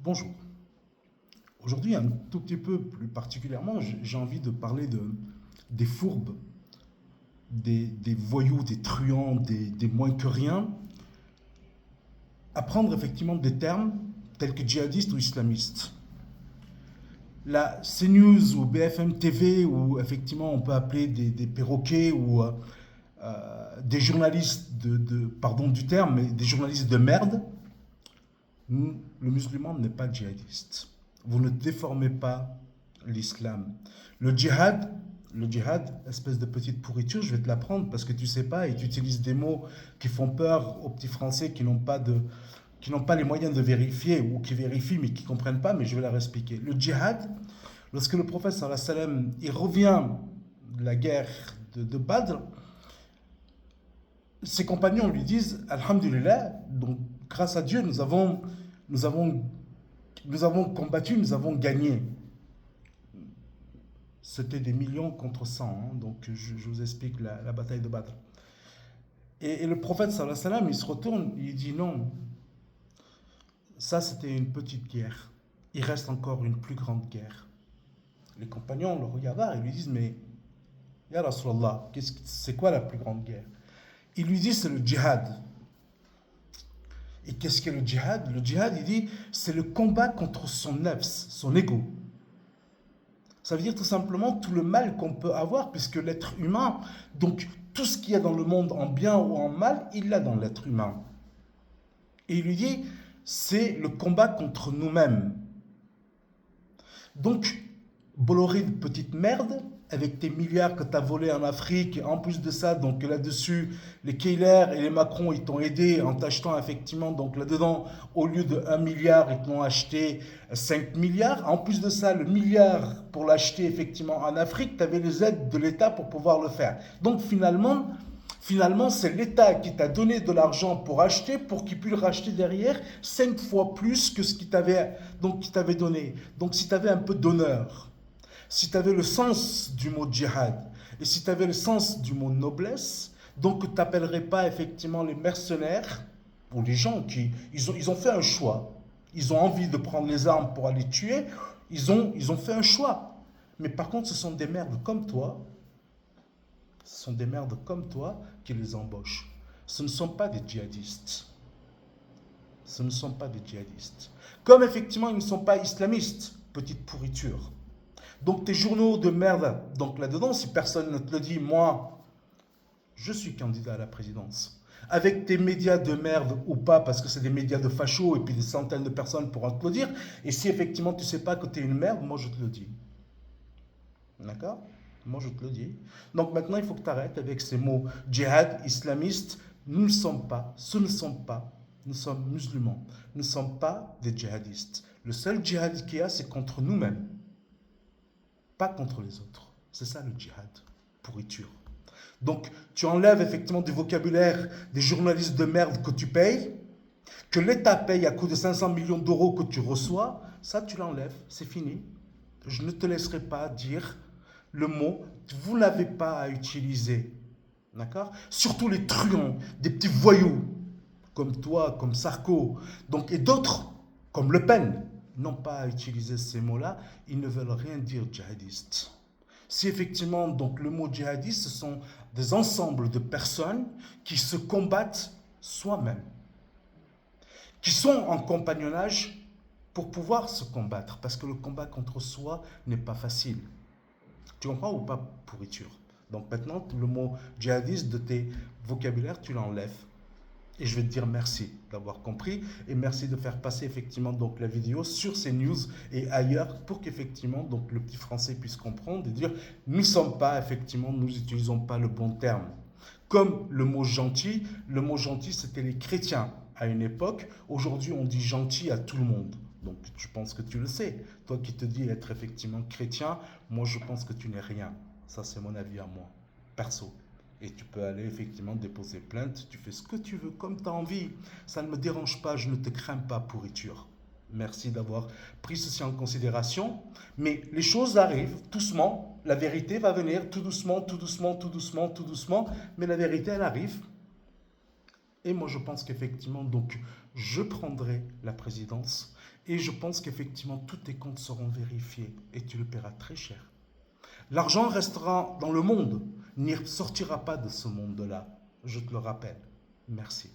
Bonjour. Aujourd'hui, un tout petit peu plus particulièrement, j'ai envie de parler des fourbes, des voyous, des truands, des moins que rien, à prendre effectivement des termes tels que djihadistes ou islamistes. La CNews ou BFM TV, ou effectivement on peut appeler des perroquets ou des journalistes pardon du terme, mais des journalistes de merde, le musulman n'est pas djihadiste. Vous ne déformez pas l'islam. Le djihad, espèce de petite pourriture, je vais te l'apprendre parce que tu sais pas et tu utilises des mots qui font peur aux petits Français qui n'ont pas les moyens de vérifier ou qui vérifient mais qui ne comprennent pas, mais je vais leur expliquer. Le djihad, lorsque le prophète sallallahu alayhi wa sallam, il revient de la guerre de Badr, ses compagnons lui disent Alhamdulillah, donc grâce à Dieu, nous avons combattu, nous avons gagné. C'était des millions contre 100, hein, donc je vous explique la bataille de Badr. Et le prophète sallallahu alayhi wa sallam, il se retourne, il dit non, ça c'était une petite guerre, il reste encore une plus grande guerre. Les compagnons le regardent et lui disent mais Ya Rasulallah, c'est quoi la plus grande guerre? Il lui dit c'est le djihad. Et qu'est-ce qu'est le djihad? Le djihad, il dit, c'est le combat contre son nefs, son ego. Ça veut dire tout simplement tout le mal qu'on peut avoir, puisque l'être humain, donc tout ce qu'il y a dans le monde en bien ou en mal, il l'a dans l'être humain. Et il lui dit, c'est le combat contre nous-mêmes. Donc, Bolloré de petite merde, avec tes milliards que tu as volés en Afrique, en plus de ça, donc là-dessus, les Kehler et les Macron, ils t'ont aidé en t'achetant effectivement, donc là-dedans, au lieu de 1 milliard, ils t'ont acheté 5 milliards. En plus de ça, le milliard pour l'acheter effectivement en Afrique, tu avais les aides de l'État pour pouvoir le faire. Donc finalement c'est l'État qui t'a donné de l'argent pour acheter, pour qu'il puisse le racheter derrière 5 fois plus que ce qu'il t'avait donné. Donc si tu avais un peu d'honneur, si tu avais le sens du mot djihad, et si tu avais le sens du mot noblesse, donc tu n'appellerais pas effectivement les mercenaires, ou les gens qui ils ont fait un choix. Ils ont envie de prendre les armes pour aller tuer, ils ont fait un choix. Mais par contre, ce sont des merdes comme toi, qui les embauchent. Ce ne sont pas des djihadistes. Ce ne sont pas des djihadistes. Comme effectivement, ils ne sont pas islamistes, petite pourriture. Donc tes journaux de merde, donc là-dedans, si personne ne te le dit, moi, je suis candidat à la présidence. Avec tes médias de merde ou pas, parce que c'est des médias de fachos et puis des centaines de personnes pourront te le dire. Et si effectivement tu ne sais pas que tu es une merde, moi je te le dis. D'accord? Moi je te le dis. Donc maintenant il faut que tu arrêtes avec ces mots djihad, islamiste. Nous ne sommes pas, nous sommes musulmans. Nous ne sommes pas des djihadistes. Le seul djihad qu'il y a, c'est contre nous-mêmes. Pas contre les autres. C'est ça le djihad, pourriture. Donc tu enlèves effectivement du vocabulaire des journalistes de merde que tu payes, que l'État paye à coût de 500 millions d'euros que tu reçois, ça tu l'enlèves, c'est fini. Je ne te laisserai pas dire le mot, vous n'avez pas à utiliser. D'accord? Surtout les truands, des petits voyous, comme toi, comme Sarko, donc, et d'autres, comme Le Pen, n'ont pas à utiliser ces mots-là, ils ne veulent rien dire djihadiste. Si effectivement, donc le mot djihadiste, ce sont des ensembles de personnes qui se combattent soi-même, qui sont en compagnonnage pour pouvoir se combattre, parce que le combat contre soi n'est pas facile. Tu comprends ou pas, pourriture? Donc maintenant, le mot djihadiste de tes vocabulaires, tu l'enlèves. Et je vais te dire merci d'avoir compris et merci de faire passer effectivement donc la vidéo sur ces news et ailleurs pour qu'effectivement donc le petit français puisse comprendre et dire nous sommes pas effectivement, nous n'utilisons pas le bon terme. Comme le mot gentil c'était les chrétiens à une époque, aujourd'hui on dit gentil à tout le monde. Donc je pense que tu le sais, toi qui te dis être effectivement chrétien, moi je pense que tu n'es rien. Ça c'est mon avis à moi, perso. Et tu peux aller effectivement déposer plainte, tu fais ce que tu veux, comme tu as envie. Ça ne me dérange pas, je ne te crains pas, pourriture. Merci d'avoir pris ceci en considération. Mais les choses arrivent doucement, la vérité va venir tout doucement, tout doucement, tout doucement, tout doucement. Mais la vérité, elle arrive. Et moi, je pense qu'effectivement, donc, je prendrai la présidence et je pense qu'effectivement, tous tes comptes seront vérifiés et tu le paieras très cher. L'argent restera dans le monde, n'y sortira pas de ce monde-là, je te le rappelle. Merci.